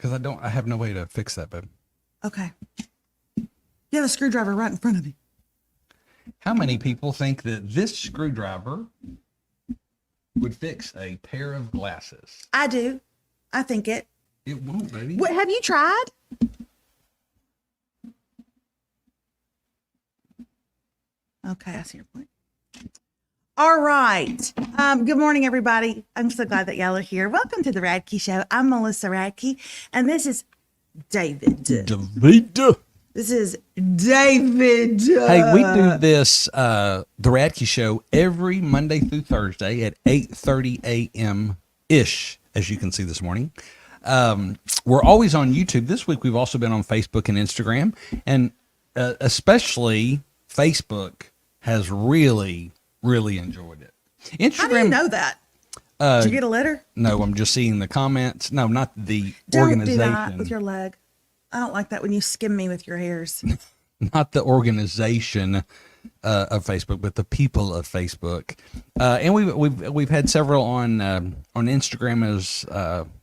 Because I have no way to fix that, babe. Okay. You have a screwdriver right in front of you. How many people think that this screwdriver would fix a pair of glasses? I do. I think it. It won't, baby. What, have you tried? Okay, I see your point. All right. Good morning, everybody. I'm so glad that y'all are here. Welcome to the Radke Show. I'm Melissa Radke, and this is David. This is David. Hey, we do this, the Radke Show, every Monday through Thursday at 8:30 a.m.-ish, as you can see this morning. We're always on YouTube. This week, we've also been on Facebook and Instagram, and especially Facebook has really enjoyed it. Instagram. How do you know that? Did you get a letter? No, I'm just seeing the comments. No, not the Don't organization. do that with your leg. I don't like that when you skim me with your hairs. Not the organization of Facebook, but the people of Facebook. And we've had several on Instagram as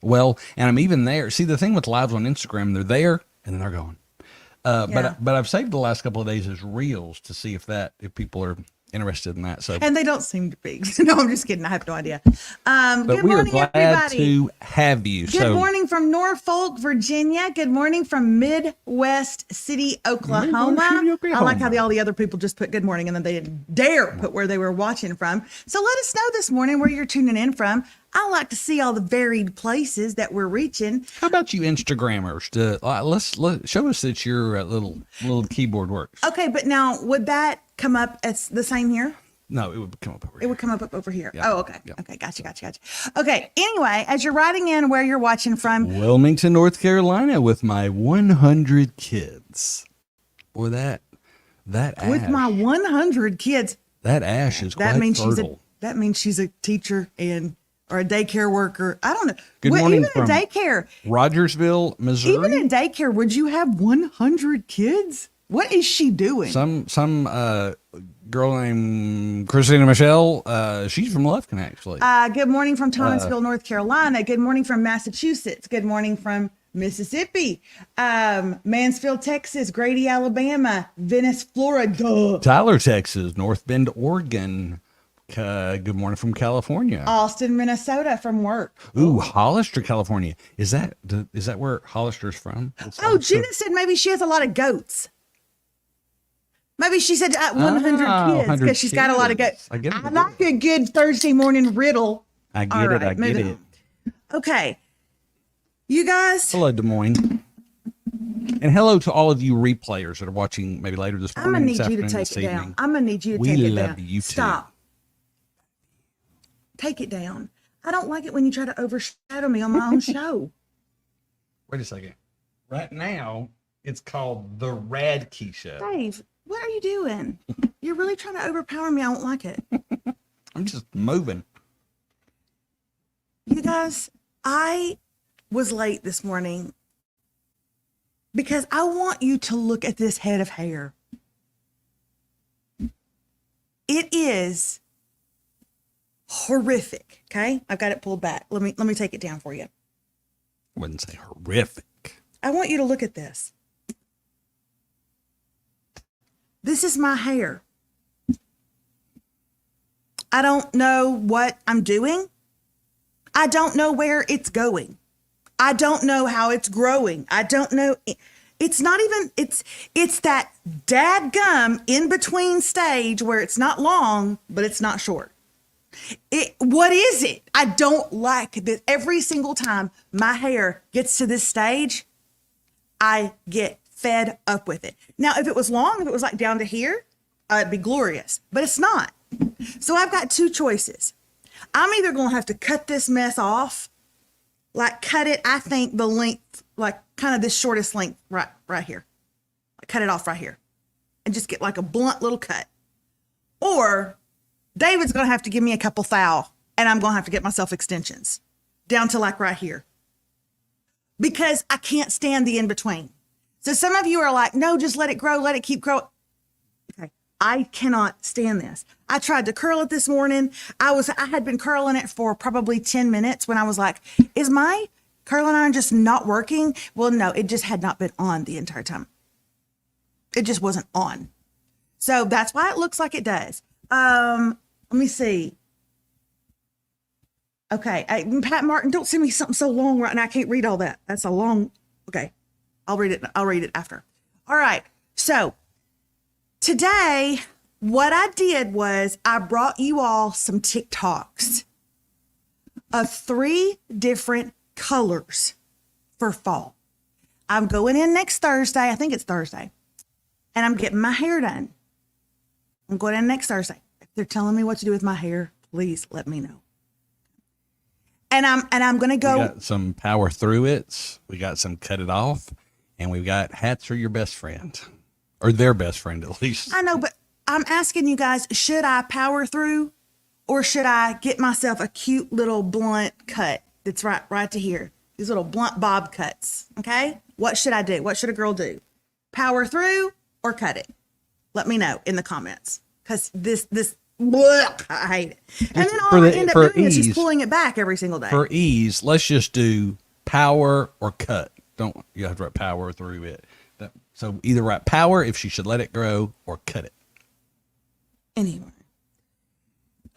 well. And I'm even there. See, the thing with lives on Instagram, they're there and then they're gone. Yeah. But I've saved the last couple of days as reels to see if people are interested in that. So, and they don't seem to be. No, I'm just kidding. I have no idea. But good we are morning, glad everybody. to have you. Good morning from Norfolk, Virginia. Good morning from Midwest City, Oklahoma. I like how all the other people just put good morning and then they didn't dare put where they were watching from. So let us know this morning where you're tuning in from. I like to see all the varied places that we're reaching. How about you Instagrammers? Let's show us that your little keyboard works. Okay, but now would that come up as the same here? No, it would come up over here. It would come up over here. Yeah. Oh, okay. Yeah. Okay, gotcha. Okay, anyway, as you're writing in where you're watching from. Wilmington, North Carolina with my 100 kids. Boy, that ash. With my 100 kids. That ash is That quite means fertile. that means she's a teacher or a daycare worker. I don't know. Good morning even from in daycare. Rogersville, Missouri. Even in daycare, would you have 100 kids? What is she doing? Some girl named Christina Michelle. She's from Lufkin, actually. Good morning from Thomasville, North Carolina. Good morning from Massachusetts. Good morning from Mississippi. Mansfield, Texas. Grady, Alabama. Venice, Florida. Tyler, Texas. North Bend, Oregon. Good morning from California. Austin, Minnesota from work. Ooh, Hollister, California. Is that where Hollister's from? Oh, Jenna said maybe she has a lot of goats. Maybe she said 100 kids because she's got a lot of goats. I get it. I like a good Thursday morning riddle. I get it. I get it. Okay. You guys. Hello, Des Moines. And hello to all of you replayers that are watching maybe later this morning. I'm going to need you to take it down. I'm going to need you to take it down. We love you too. Stop. Take it down. I don't like it when you try to overshadow me on my own show. Wait a second. Right now, it's called the Radke Show. Dave, what are you doing? You're really trying to overpower me. I don't like it. I'm just moving. You guys, I was late this morning because I want you to look at this head of hair. It is horrific. Okay, I've got it pulled back. Let me take it down for you. I wouldn't say horrific. I want you to look at this. This is my hair. I don't know what I'm doing. I don't know where it's going. I don't know how it's growing. I don't know. It's not even, it's that dadgum in between stage where it's not long, but it's not short. What is it? I don't like this. Every single time my hair gets to this stage, I get fed up with it. Now, if it was long, if it was like down to here, it'd be glorious, but it's not. So I've got two choices. I'm either going to have to cut this mess off, like cut it, I think the length, like kind of this shortest length right here. Cut it off right here and just get like a blunt little cut. Or David's going to have to give me a couple thou and I'm going to have to get myself extensions down to like right here because I can't stand the in between. So some of you are like, no, just let it grow. Let it keep growing. Okay. I cannot stand this. I tried to curl it this morning. I had been curling it for probably 10 minutes when I was like, is my curling iron just not working? Well, no, it just had not been on the entire time. It just wasn't on. So that's why it looks like it does. Let me see. Okay. Pat Martin, don't send me something so long right now. I can't read all that. That's a long, okay. I'll read it after. All right. So today, what I did was I brought you all some TikToks of 3 different colors for fall. I'm going in next Thursday. I think it's Thursday. And I'm getting my hair done. I'm going in next Thursday. If they're telling me what to do with my hair, please let me know. And I'm going to go. We got some power through it. We got some cut it off. And we've got hats are your best friend. Or their best friend, at least. I know, but I'm asking you guys, should I power through or should I get myself a cute little blunt cut that's right to here? These little blunt bob cuts, okay? What should I do? What should a girl do? Power through or cut it? Let me know in the comments because this bleh, I hate it. And then all I end up doing is just pulling it back every single day. For ease, let's just do power or cut. Don't you have to write power through it. So either write power if she should let it grow or cut it. Anyway.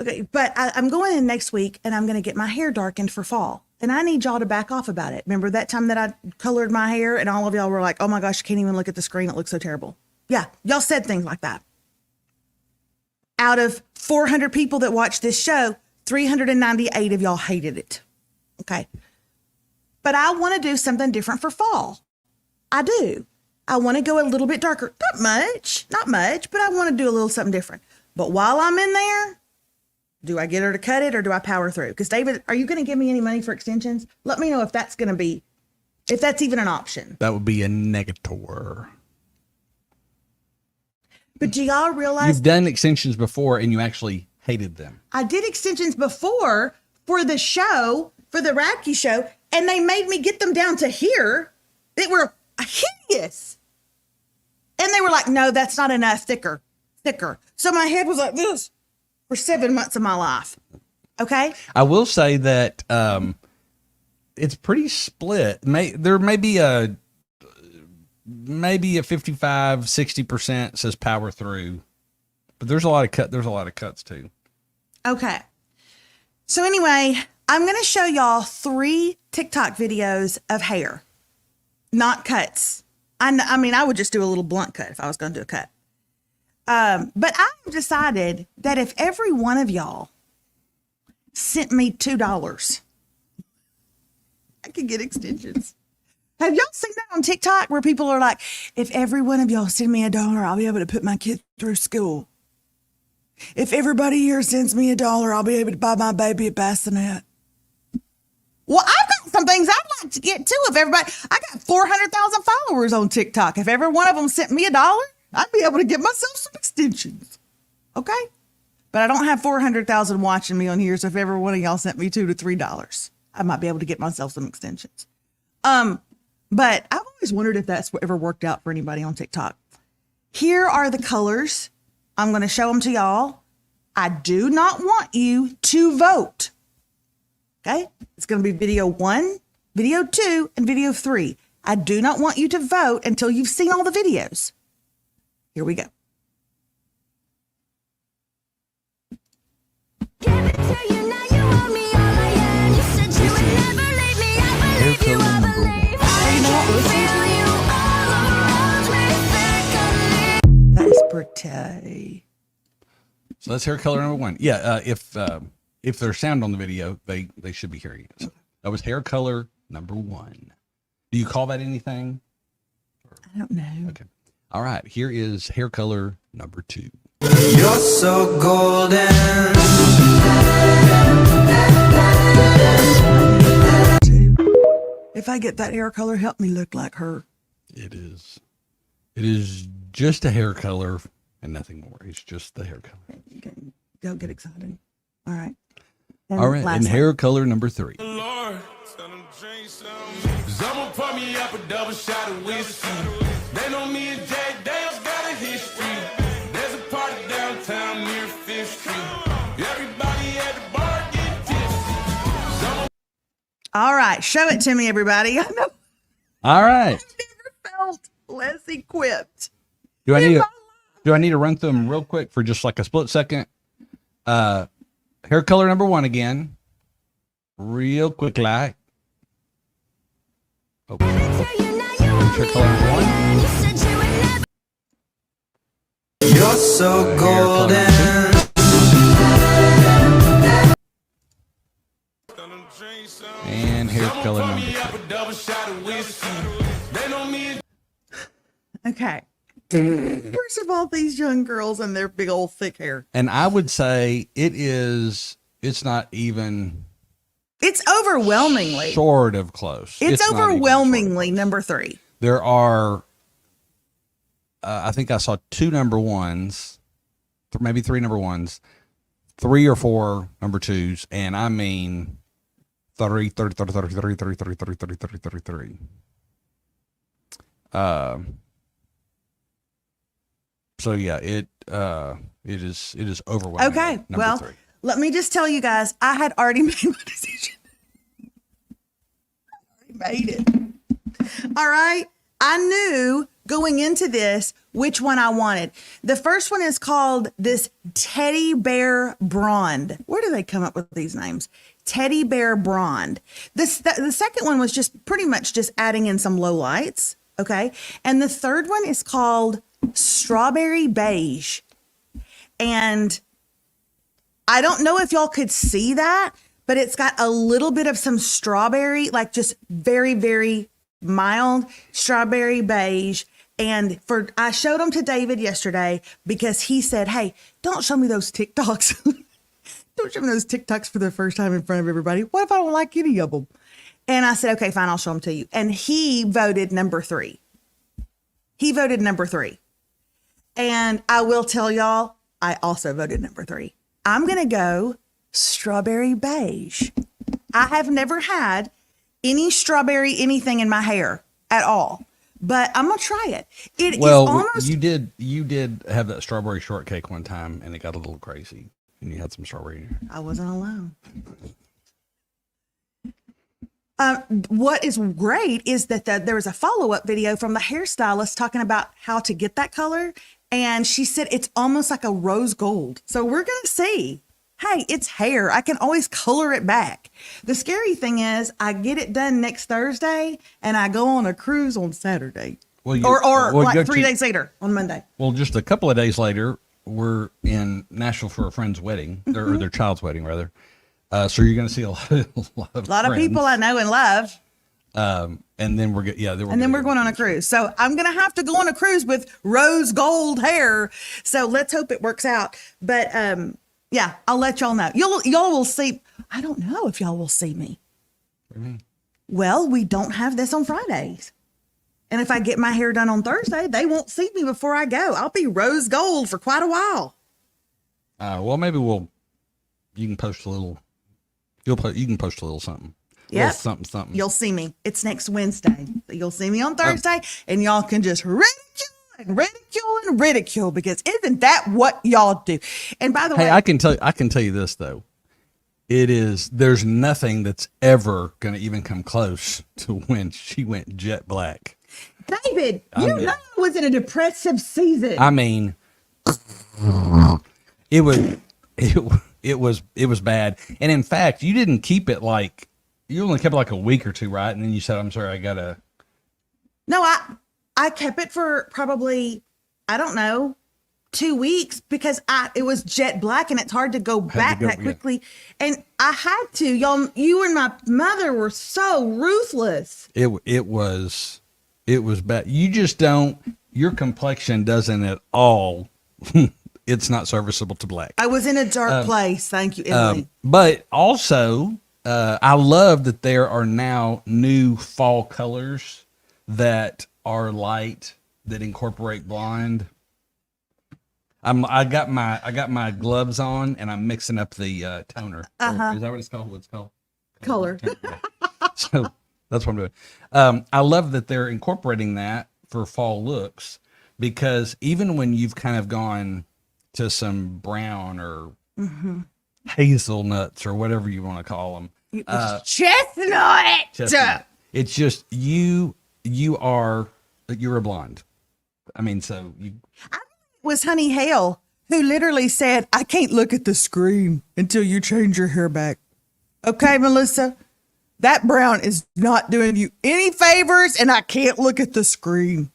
Okay, but I'm going in next week and I'm going to get my hair darkened for fall. And I need y'all to back off about it. Remember that time that I colored my hair and all of y'all were like, oh my gosh, I can't even look at the screen. It looks so terrible. Yeah, y'all said things like that. Out of 400 people that watched this show, 398 of y'all hated it. Okay. But I want to do something different for fall. I do. I want to go a little bit darker. Not much, but I want to do a little something different. But while I'm in there, do I get her to cut it or do I power through? Because David, are you going to give me any money for extensions? Let me know if that's going to be, if that's even an option. That would be a negator. But do y'all realize you've done extensions before and you actually hated them? I did extensions before for the show, for the Radke Show, and they made me get them down to here. They were hideous. And they were like, no, that's not enough, thicker. So my head was like this for 7 months of my life. Okay. I will say that it's pretty split. There may be a 55-60% says power through, but there's a lot of cuts too. Okay. So anyway, I'm going to show y'all 3 TikTok videos of hair, not cuts. I mean, I would just do a little blunt cut if I was going to do a cut. But I've decided that if every one of y'all sent me $2, I could get extensions. Have y'all seen that on TikTok where people are like, if every one of y'all send me $1, I'll be able to put my kid through school. If everybody here sends me $1, I'll be able to buy my baby a bassinet. Well, I've got some things I'd like to get too. If everybody, I got 400,000 followers on TikTok. If every one of them sent me $1, I'd be able to get myself some extensions. Okay. But I don't have 400,000 watching me on here. So if every one of y'all sent me $2 to $3, I might be able to get myself some extensions. But I've always wondered if that's ever worked out for anybody on TikTok. Here are the colors. I'm going to show them to y'all. I do not want you to vote. Okay. It's going to be video 1, video 2, and video 3. I do not want you to vote until you've seen all the videos. Here we go. Hair color number 1. That is pretty. So that's hair color number 1. Yeah, if there's sound on the video, they should be hearing it. So that was hair color number 1. Do you call that anything? I don't know. Okay. All right. Here is hair color number 2. You're so golden. If I get that hair color, help me look like her. It is just a hair color and nothing more. It's just the hair color. Okay. Don't get excited. All right. All right. And hair color number 3. Lord, tell them drink some. Someone pour me up a double shot of whiskey. They know me and Jack Dale's got a history. There's a party downtown near 5th Street. Everybody at the bar get tipsy. All right. Show it to me, everybody. I know All right. I've never felt less equipped. Do I need to run through them real quick for just like a split second? Hair color number 1 again. Real quick like. Okay. Hair color number 1. You're so Hair color golden. number 2. And hair color number 3. Okay. First of all, these young girls and their big old thick hair. And I would say it's not even It's overwhelmingly. sort of close. It's not even sort of overwhelmingly close. number 3. There are, I think I saw 2 number 1s, maybe 3 number 1s, 3 or 4 number 2s, and I mean 30, 30, 30, 30, 30, 30, 30, 30, 30, 30, 33. So yeah, it is overwhelming. Okay. Number Well, 3. let me just tell you guys, I had already made my decision. I already made it. All right. I knew going into this which one I wanted. The first one is called this Teddy Bear Blonde. Where do they come up with these names? Teddy Bear Blonde. The second one was just pretty much just adding in some low lights. Okay. And the third one is called Strawberry Beige. And I don't know if y'all could see that, but it's got a little bit of some strawberry, like just very, very mild strawberry beige. And I showed them to David yesterday because he said, hey, don't show me those TikToks. Don't show me those TikToks for the first time in front of everybody. What if I don't like any of them? And I said, okay, fine, I'll show them to you. And he voted number 3. He voted number 3. And I will tell y'all, I also voted number 3. I'm going to go strawberry beige. I have never had any strawberry anything in my hair at all, but I'm going to try it. It is almost. You did have that strawberry shortcake one time and it got a little crazy and you had some strawberry in your hair. I wasn't alone. What is great is that there was a follow-up video from the hairstylist talking about how to get that color. And she said it's almost like a rose gold. So we're going to see. Hey, it's hair. I can always color it back. The scary thing is I get it done next Thursday and I go on a cruise on Saturday. Well, like 3 days later on Monday. Well, just a couple of days later, we're in Nashville for a friend's wedding, or their child's wedding, rather. So you're going to see a lot of friends. People I know and love. And then we're going on a cruise. So I'm going to have to go on a cruise with rose gold hair. So let's hope it works out. But yeah, I'll let y'all know. Y'all will see. I don't know if y'all will see me. Well, we don't have this on Fridays. And if I get my hair done on Thursday, they won't see me before I go. I'll be rose gold for quite a while. Well, maybe you can post a little. You can post a little something. Yeah, something. You'll see me. It's next Wednesday. You'll see me on Thursday, and y'all can just ridicule because isn't that what y'all do? And by the way, I can tell you this though. There's nothing that's ever going to even come close to when she went jet black. David, you know I was in a depressive season. I mean, it was bad. And in fact, you didn't keep it you only kept it like a week or two, right? And then you said, I'm sorry, I gotta. No, I kept it for probably, I don't know, 2 weeks because it was jet black and it's hard to go back that quickly. Yeah. And I had to, y'all, you and my mother were so ruthless. It was bad. You just your complexion doesn't at all. It's not serviceable to black. I was in a dark place. Thank you, Emily. But also, I love that there are now new fall colors that are light that incorporate blonde. I got my gloves on and I'm mixing up the toner. Is that what it's called? What's it called? Color. So that's what I'm doing. I love that they're incorporating that for fall looks because even when you've kind of gone to some brown or hazelnuts or whatever you want to call them, Chestnut. Chestnut. It's just you're a blonde. I mean, so you. It was Honey Hale who literally said, I can't look at the screen until you change your hair back. Okay, Melissa, that brown is not doing you any favors, and I can't look at the screen.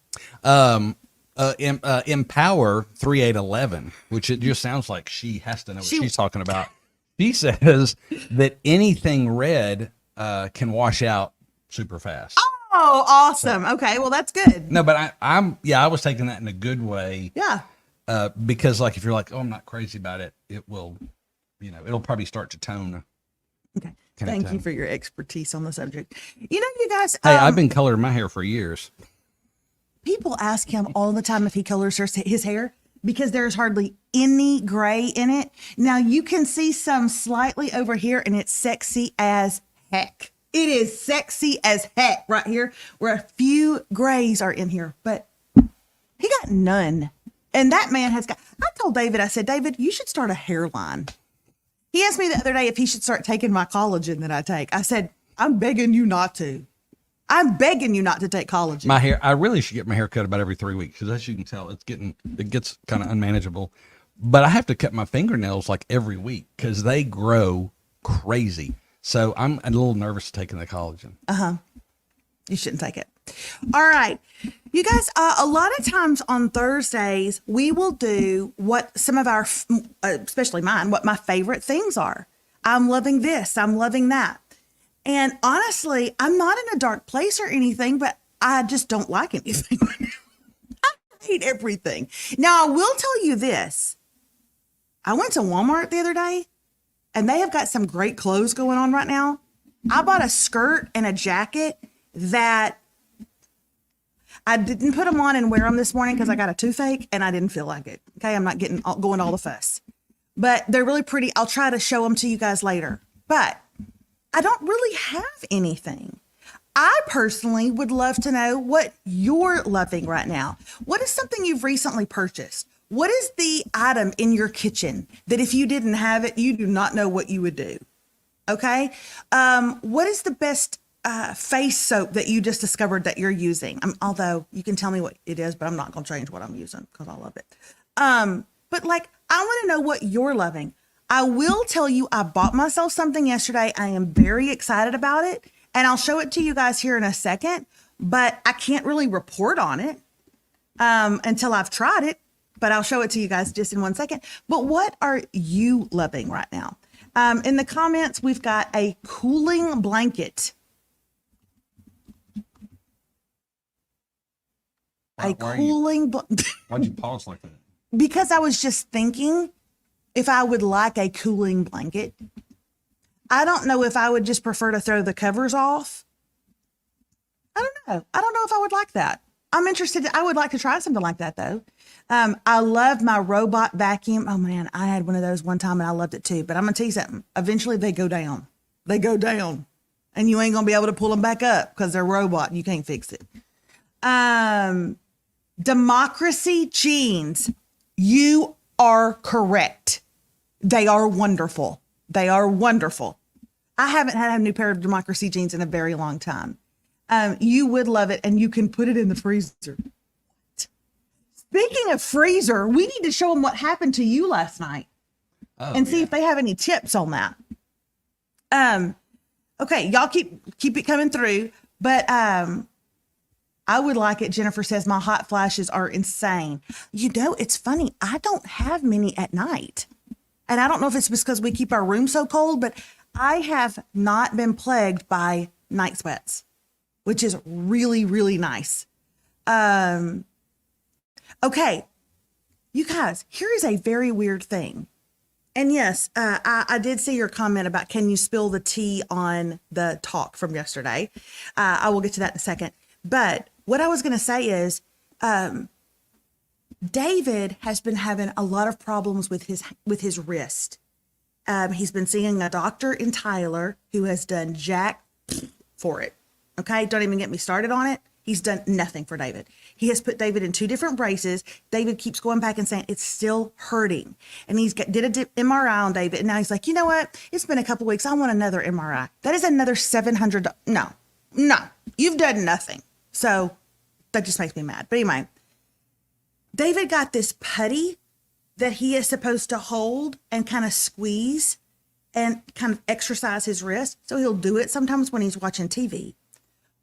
Empower 3811, which it just sounds like she has to know what she's talking about. She says that anything red can wash out super fast. Oh, awesome. Okay, well, that's good. No, but I was taking that in a good way. Yeah. Because like if you're like, oh, I'm not crazy about it, it will, it'll probably start to tone. Okay. Thank you for your expertise on the subject. You guys. Hey, I've been coloring my hair for years. People ask him all the time if he colors his hair because there's hardly any gray in it. Now you can see some slightly over here, and it's sexy as heck. It is sexy as heck right here, where a few grays are in here, but he got none. And that man has got, I told David, I said, David, you should start a hairline. He asked me the other day if he should start taking my collagen that I take. I said, I'm begging you not to. I'm begging you not to take collagen. My hair, I really should get my hair cut about every 3 weeks because as you can tell, it gets kind of unmanageable. But I have to cut my fingernails like every week because they grow crazy. So I'm a little nervous taking the collagen. You shouldn't take it. All right. You guys, a lot of times on Thursdays, we will do what some of our, especially mine, what my favorite things are. I'm loving this. I'm loving that. And honestly, I'm not in a dark place or anything, but I just don't like anything right now. I hate everything. Now, I will tell you this. I went to Walmart the other day, and they have got some great clothes going on right now. I bought a skirt and a jacket that I didn't put them on and wear them this morning because I got a toothache, and I didn't feel like it. Okay, I'm not going all the fuss. But they're really pretty. I'll try to show them to you guys later. But I don't really have anything. I personally would love to know what you're loving right now. What is something you've recently purchased? What is the item in your kitchen that if you didn't have it, you do not know what you would do? Okay. What is the best face soap that you just discovered that you're using? Although you can tell me what it is, but I'm not going to change what I'm using because I love it. But like, I want to know what you're loving. I will tell you, I bought myself something yesterday. I am very excited about it, and I'll show it to you guys here in a second, but I can't really report on it until I've tried it, but I'll show it to you guys just in 1 second. But what are you loving right now? In the comments, we've got a cooling blanket. Why'd you pause like that? Because I was just thinking if I would like a cooling blanket. I don't know if I would just prefer to throw the covers off. I don't know. I don't know if I would like that. I'm interested. I would like to try something like that though. I love my robot vacuum. Oh man, I had one of those one time and I loved it too. But I'm gonna tell you something. Eventually they go down. They go down, and you ain't gonna be able to pull them back up because they're robot. You can't fix it. Democracy jeans. You are correct. They are wonderful. They are wonderful. I haven't had a new pair of Democracy jeans in a very long time. You would love it, and you can put it in the freezer. Speaking of freezer, we need to show them what happened to you last night and see if they have any tips on that. Okay, y'all keep it coming through, but I would like it. Jennifer says my hot flashes are insane. It's funny. I don't have many at night. And I don't know if it's because we keep our room so cold, but I have not been plagued by night sweats, which is really, really nice. Okay, you guys, here is a very weird thing. And yes, I did see your comment about can you spill the tea on the talk from yesterday. I will get to that in a second. But what I was going to say is David has been having a lot of problems with his wrist. He's been seeing a doctor in Tyler who has done jack for it. Okay, don't even get me started on it. He's done nothing for David. He has put David in 2 different braces. David keeps going back and saying, it's still hurting. And did a MRI on David. And now he's like, you know what? It's been a couple weeks. I want another MRI. That is another $700. No, you've done nothing. So that just makes me mad. But anyway, David got this putty that he is supposed to hold and kind of squeeze and kind of exercise his wrist. So he'll do it sometimes when he's watching TV.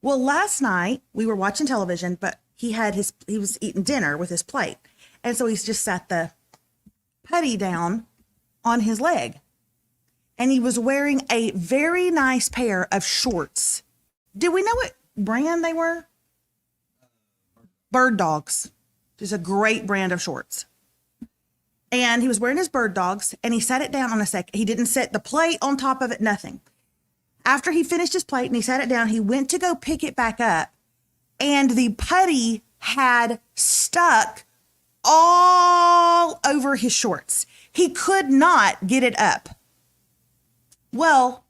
Well, last night we were watching television, but he was eating dinner with his plate. And so he's just sat the putty down on his leg. And he was wearing a very nice pair of shorts. Do we know what brand they were? Bird Dogs. It's a great brand of shorts. And he was wearing his Bird Dogs, and he sat it down on a sec. He didn't set the plate on top of it, nothing. After he finished his plate and he sat it down, he went to go pick it back up, and the putty had stuck all over his shorts. He could not get it up. Well,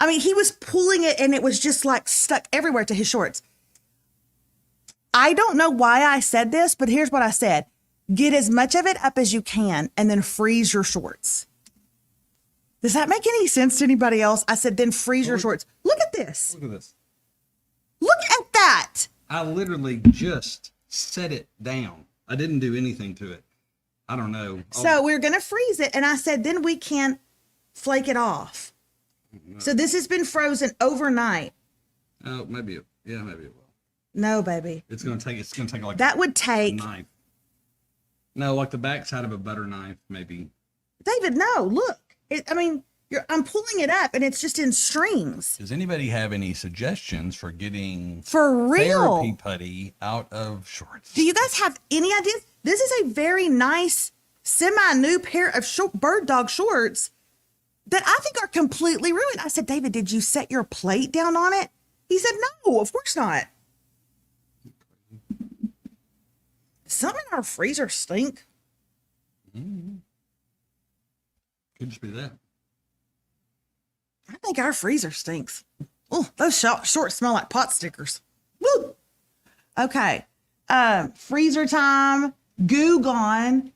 I mean, he was pulling it, and it was just like stuck everywhere to his shorts. I don't know why I said this, but here's what I said. Get as much of it up as you can and then freeze your shorts. Does that make any sense to anybody else? I said, then freeze your shorts. Look at this. Look at this. Look at that. I literally just set it down. I didn't do anything to it. I don't know. So we're going to freeze it. And I said, then we can flake it off. So this has been frozen overnight. Oh, maybe it will. No, baby. It's gonna take like that would take a knife. No, like the backside of a butter knife, maybe. David, no, look. I'm pulling it up and it's just in strings. Does anybody have any suggestions for getting for real therapy putty out of shorts? Do you guys have any ideas? This is a very nice semi-new pair of Bird Dog shorts that I think are completely ruined. I said, David, did you set your plate down on it? He said, no, of course not. Some in our freezer stink. Could just be that. I think our freezer stinks. Oh, those shorts smell like pot stickers. Woo! Okay. Freezer time. Goo gone.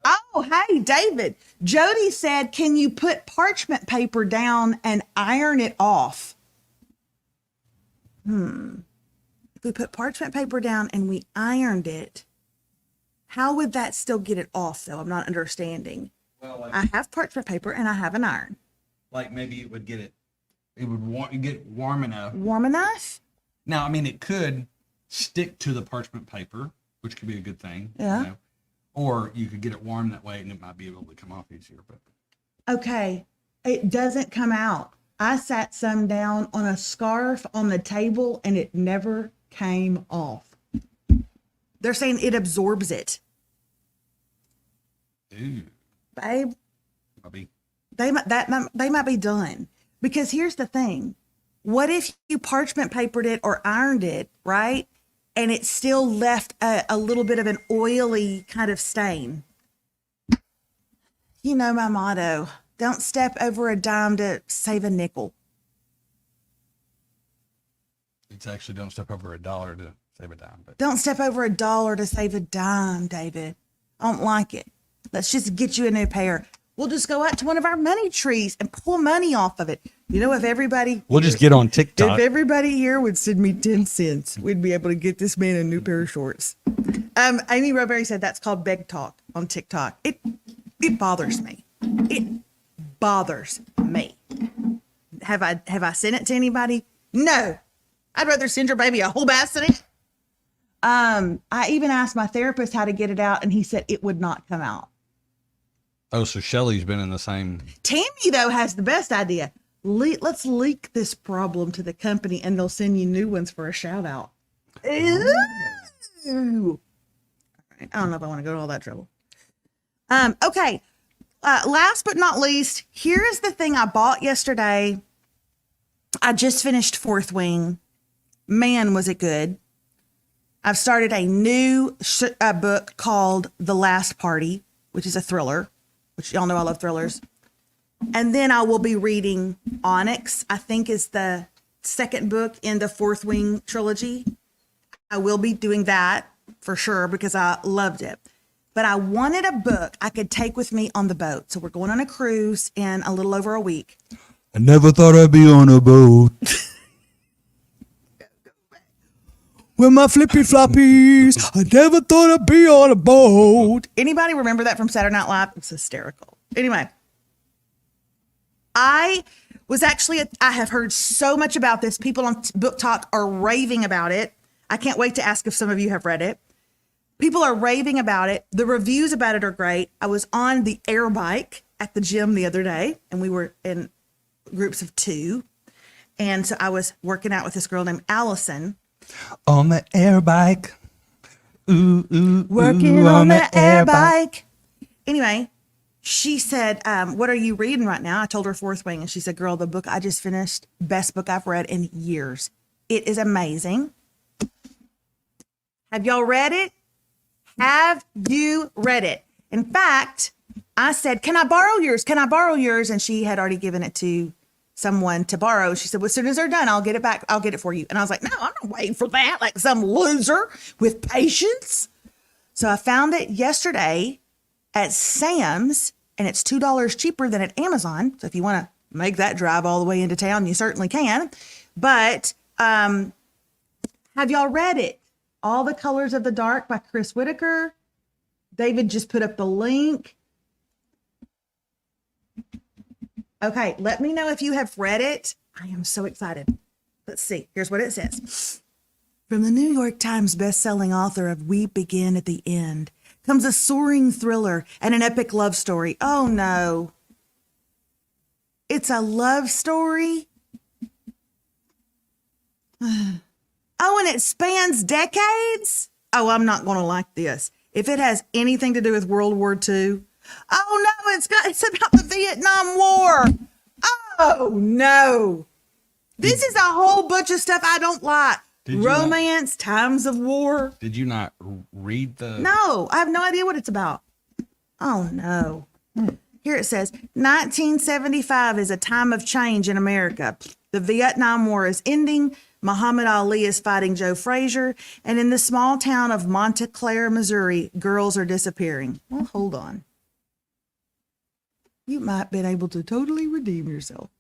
Oh, hey, David. Jody said, can you put parchment paper down and iron it off? If we put parchment paper down and we ironed it, how would that still get it off, though? I'm not understanding. Well, I have parchment paper and I have an iron. Like maybe it would get warm enough. Warm enough? Now, I mean, it could stick to the parchment paper, which could be a good thing. Yeah. You know? Or you could get it warm that way and it might be able to come off easier. But Okay. It doesn't come out. I sat some down on a scarf on the table and it never came off. They're saying it absorbs it. Ooh. Babe, Probably. they might be done. Because here's the thing. What if you parchment papered it or ironed it, right? And it still left a little bit of an oily kind of stain? You know my motto. Don't step over a dime to save a nickel. It's actually don't step over $1 to save a dime. But Don't step over $1 to save a dime, David. I don't like it. Let's just get you a new pair. We'll just go out to one of our money trees and pull money off of it. You know, if everybody... we'll just get on TikTok. If everybody here would send me 10 cents, we'd be able to get this man a new pair of shorts. Amy Roberry said that's called beg talk on TikTok. It bothers me. It bothers me. Have I sent it to anybody? No. I'd rather send your baby a whole basket. I even asked my therapist how to get it out, and he said it would not come out. Oh, so Shelly's been in the same. Tammy, though, has the best idea. Let's leak this problem to the company, and they'll send you new ones for a shout out. Ooh. All right. I don't know if I want to go to all that trouble. Okay. Last but not least, here is the thing I bought yesterday. I just finished Fourth Wing. Man, was it good. I've started a new book called The Last Party, which is a thriller, which y'all know I love thrillers. And then I will be reading Onyx, I think is the second book in the Fourth Wing trilogy. I will be doing that for sure because I loved it. But I wanted a book I could take with me on the boat. So we're going on a cruise in a little over a week. I never thought I'd be on a boat. With my flippy floppies, I never thought I'd be on a boat. Anybody remember that from Saturday Night Live? It's hysterical. Anyway, I have heard so much about this. People on Book Talk are raving about it. I can't wait to ask if some of you have read it. People are raving about it. The reviews about it are great. I was on the air bike at the gym the other day, and we were in groups of 2. And so I was working out with this girl named Allison. On the air bike. Ooh, ooh, Working ooh, on the air bike. Anyway, she said, what are you reading right now? I told her Fourth Wing, and she said, girl, the book I just finished, best book I've read in years. It is amazing. Have y'all read it? Have you read it? In fact, I said, can I borrow yours? Can I borrow yours? And she had already given it to someone to borrow. She said, well, as soon as they're done, I'll get it back. I'll get it for you. And I was like, no, I'm not waiting for that. Like some loser with patience. So I found it yesterday at Sam's, and it's $2 cheaper than at Amazon. So if you want to make that drive all the way into town, you certainly can. But have y'all read it? All the Colors of the Dark by Chris Whitaker. David just put up the link. Okay, let me know if you have read it. I am so excited. Let's see. Here's what it says. From the New York Times best-selling author of We Begin at the End comes a soaring thriller and an epic love story. Oh, no. It's a love story? Oh, and it spans decades? Oh, I'm not going to like this. If it has anything to do with World War II, oh no, it's about the Vietnam War. Oh no. This is a whole bunch of stuff I don't like. Romance, times of war. Did you not read the? No, I have no idea what it's about. Oh no. Here it says, 1975 is a time of change in America. The Vietnam War is ending. Muhammad Ali is fighting Joe Frazier. And in the small town of Montclair, Missouri, girls are disappearing. Well, hold on. You might have been able to totally redeem yourself.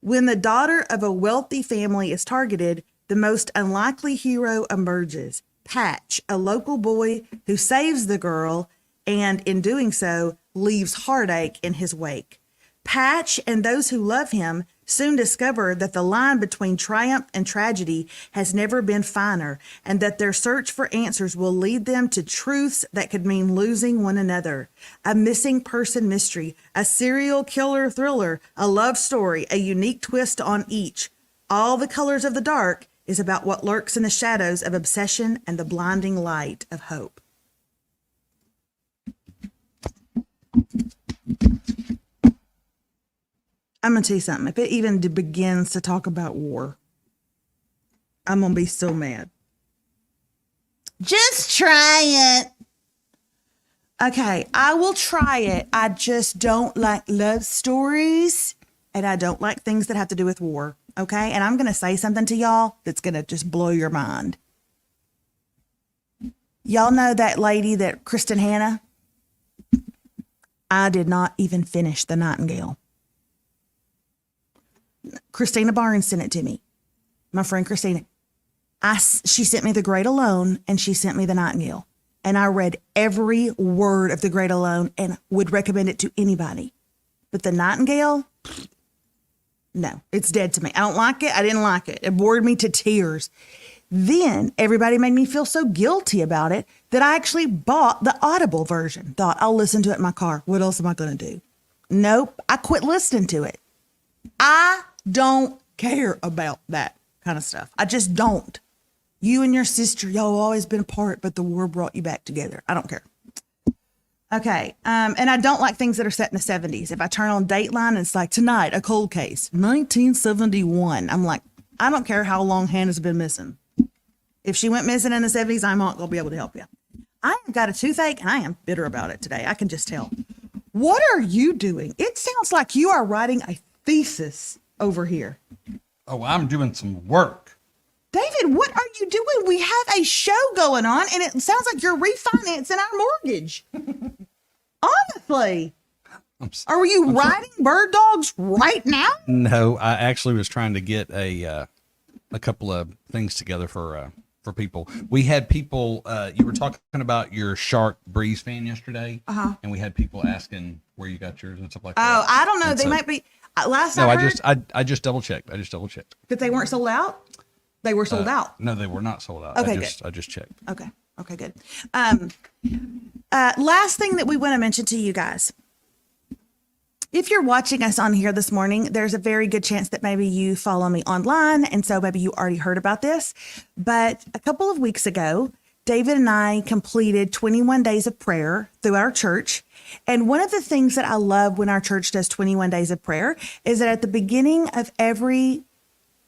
When the daughter of a wealthy family is targeted, the most unlikely hero emerges. Patch, a local boy who saves the girl and, in doing so, leaves heartache in his wake. Patch and those who love him soon discover that the line between triumph and tragedy has never been finer, and that their search for answers will lead them to truths that could mean losing one another. A missing person mystery, a serial killer thriller, a love story, a unique twist on each. All the Colors of the Dark is about what lurks in the shadows of obsession and the blinding light of hope. I'm going to tell you something. If it even begins to talk about war, I'm going to be so mad. Just try it. Okay, I will try it. I just don't like love stories, and I don't like things that have to do with war. Okay, and I'm going to say something to y'all that's going to just blow your mind. Y'all know that lady, that Kristen Hanna? I did not even finish The Nightingale. Christina Barnes sent it to me. My friend Christina. She sent me The Great Alone, and she sent me The Nightingale. And I read every word of The Great Alone and would recommend it to anybody. But The Nightingale, no, it's dead to me. I don't like it. I didn't like it. It bored me to tears. Then everybody made me feel so guilty about it that I actually bought the Audible version. Thought, I'll listen to it in my car. What else am I going to do? Nope. I quit listening to it. I don't care about that kind of stuff. I just don't. You and your sister, y'all always been apart, but the war brought you back together. I don't care. Okay. And I don't like things that are set in the 70s. If I turn on Dateline, it's like, tonight, a cold case, 1971. I'm like, I don't care how long Hannah's been missing. If she went missing in the 70s, I'm not going to be able to help you. I have got a toothache, and I am bitter about it today. I can just tell. What are you doing? It sounds like you are writing a thesis over here. Oh, I'm doing some work. David, what are you doing? We have a show going on, and it sounds like you're refinancing our mortgage. Honestly. Are you riding bird dogs right now? No, I actually was trying to get a couple of things together for people. We had people. You were talking about your Shark Breeze fan yesterday, and we had people asking where you got yours and stuff like that. Oh, I don't know. And They so- might be. Last No, I heard, I just double checked. that they weren't sold out. They were sold out. No, they were not sold out. Okay, I just checked. Okay. Okay, good. Last thing that we want to mention to you guys. If you're watching us on here this morning, there's a very good chance that maybe you follow me online. And so maybe you already heard about this. But a couple of weeks ago, David and I completed 21 days of prayer through our church. And one of the things that I love when our church does 21 days of prayer is that at the beginning of every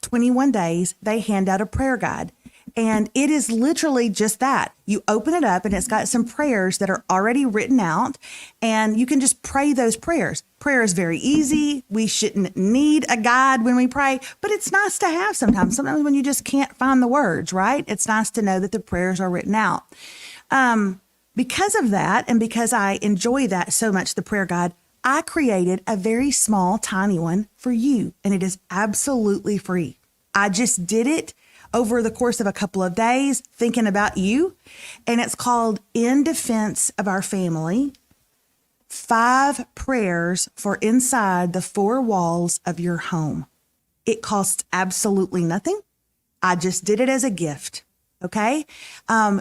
21 days, they hand out a prayer guide. And it is literally just that. You open it up and it's got some prayers that are already written out, and you can just pray those prayers. Prayer is very easy. We shouldn't need a guide when we pray, but it's nice to have sometimes. Sometimes when you just can't find the words, right? It's nice to know that the prayers are written out. Because of that, and because I enjoy that so much, the prayer guide, I created a very small, tiny one for you, and it is absolutely free. I just did it over the course of a couple of days, thinking about you. And it's called In Defense of Our Family, 5 Prayers for Inside the 4 Walls of Your Home. It costs absolutely nothing. I just did it as a gift. Okay.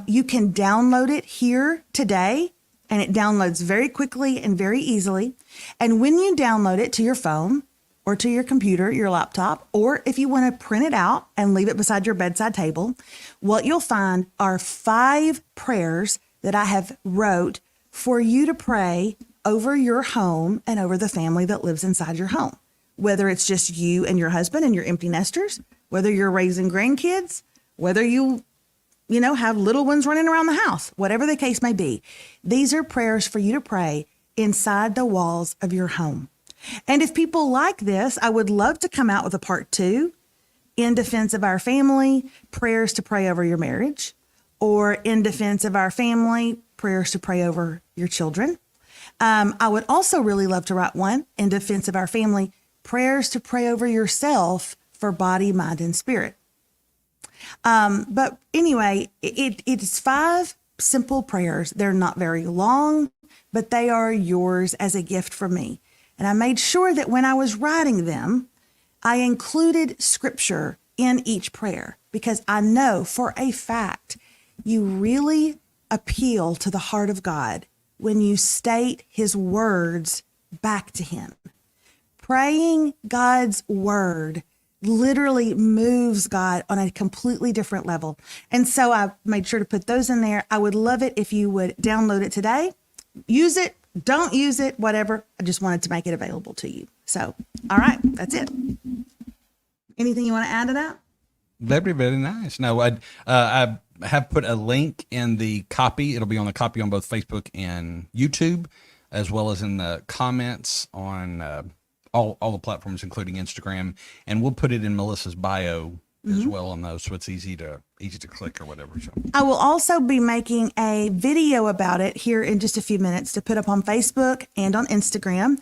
You can download it here today, and it downloads very quickly and very easily. And when you download it to your phone, or to your computer, your laptop, or if you want to print it out and leave it beside your bedside table, what you'll find are 5 prayers that I have wrote for you to pray over your home and over the family that lives inside your home. Whether it's just you and your husband and your empty nesters, whether you're raising grandkids, whether you have little ones running around the house, whatever the case may be. These are prayers for you to pray inside the walls of your home. And if people like this, I would love to come out with a part 2, In Defense of Our Family, prayers to pray over your marriage, or In Defense of Our Family, prayers to pray over your children. I would also really love to write one, In Defense of Our Family, prayers to pray over yourself for body, mind, and spirit. But anyway, it's 5 simple prayers. They're not very long, but they are yours as a gift from me. And I made sure that when I was writing them, I included scripture in each prayer, because I know for a fact you really appeal to the heart of God when you state his words back to him. Praying God's word literally moves God on a completely different level. And so I made sure to put those in there. I would love it if you would download it today, use it, don't use it, whatever. I just wanted to make it available to you. So, all right, that's it. Anything you want to add to that? That'd be very nice. No, I have put a link in the copy. It'll be on the copy on both Facebook and YouTube, as well as in the comments on all the platforms, including Instagram. And we'll put it in Melissa's bio as well on those, so it's easy to click or whatever. So I will also be making a video about it here in just a few minutes to put up on Facebook and on Instagram.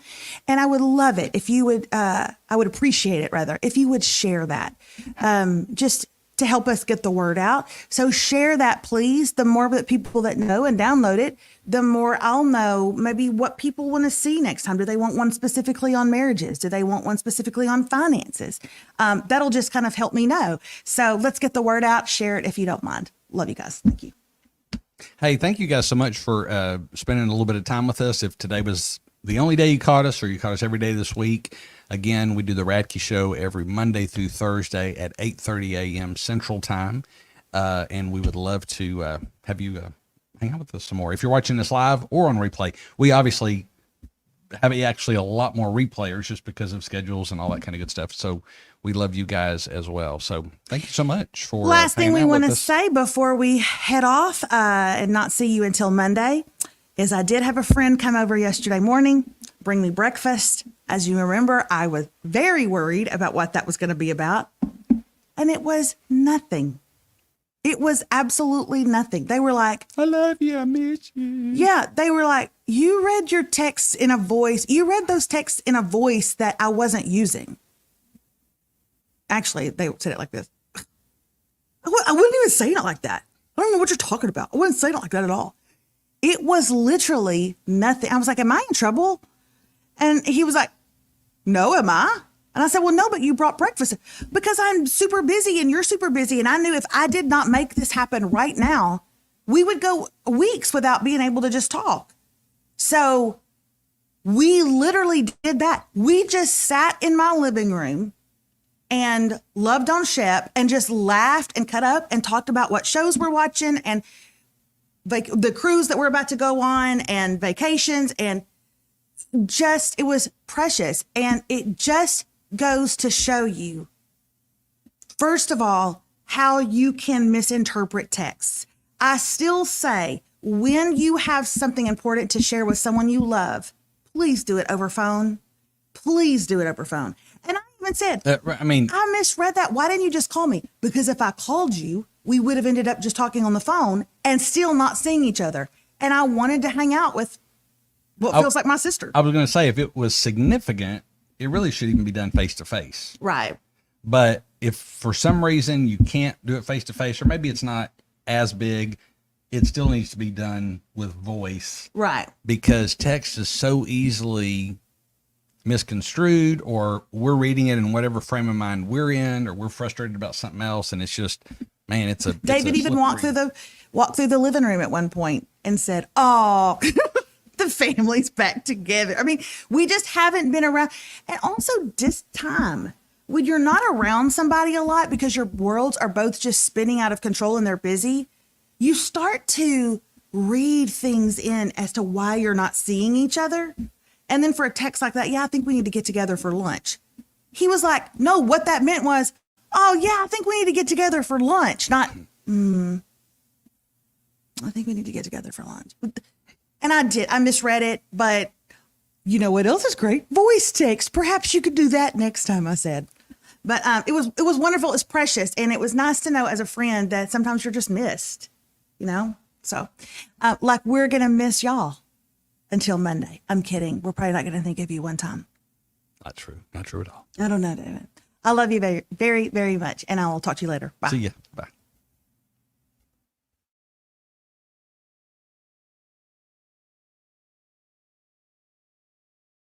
And I would love it if you would, I would appreciate it rather, if you would share that, just to help us get the word out. So share that, please. The more that people that know and download it, the more I'll know maybe what people want to see next time. Do they want one specifically on marriages? Do they want one specifically on finances? That'll just kind of help me know. So let's get the word out. Share it if you don't mind. Love you guys. Thank you. hey, thank you guys so much for spending a little bit of time with us. If today was the only day you caught us, or you caught us every day this week, again, we do the Radke Show every Monday through Thursday at 8:30 a.m. Central Time, and we would love to have you hang out with us some more. If you're watching this live or on replay, we obviously have actually a lot more replayers just because of schedules and all that kind of good stuff. So we love you guys as well. So thank you so much for Last thing we want to us. say before we head off and not see you until Monday is I did have a friend come over yesterday morning, bring me breakfast. As you remember, I was very worried about what that was going to be about. And it was nothing. It was absolutely nothing. They were like, I love you. I miss you. yeah, they were like, you read your texts in a voice. You read those texts in a voice that I wasn't using. Actually, they said it like this. I wouldn't even say it like that. I don't know what you're talking about. I wouldn't say it like that at all. It was literally nothing. I was like, am I in trouble? And he was like, no, am I? And I said, well, no, but you brought breakfast because I'm super busy and you're super busy. And I knew if I did not make this happen right now, we would go weeks without being able to just talk. So we literally did that. We just sat in my living room and loved on Shep and just laughed and cut up and talked about what shows we're watching and the cruise that we're about to go on and vacations. And just, it was precious. And it just goes to show you, first of all, how you can misinterpret texts. I still say, when you have something important to share with someone you love, please do it over phone. Please do it over phone. And I even said, I misread that. Why didn't you just call me? Because if I called you, we would have ended up just talking on the phone and still not seeing each other. And I wanted to hang out with what feels like my sister. I was going to say, if it was significant, it really should even be done face to face. Right. But if for some reason you can't do it face to face, or maybe it's not as big, it still needs to be done with voice. Right. Because text is so easily misconstrued, or we're reading it in whatever frame of mind we're in, or we're frustrated about something else. And it's just, man, it's a David even walked through the living room at one point and said, oh, the family's back together. I mean, we just haven't been around. And also this time, when you're not around somebody a lot because your worlds are both just spinning out of control and they're busy, you start to read things in as to why you're not seeing each other. And then for a text like that, yeah, I think we need to get together for lunch. He was like, no, what that meant was, oh yeah, I think we need to get together for lunch. Not, I think we need to get together for lunch. And I did, I misread it, but you know what else is great? Voice text. Perhaps you could do that next time, I said. But it was wonderful. It's precious. And it was nice to know as a friend that sometimes you're just missed, you know? So like we're going to miss y'all until Monday. I'm kidding. We're probably not going to think of you one time. Not true. Not true at all. I don't know, David. I love you very, very, very much. And I will talk to you later. Bye. See ya. Bye.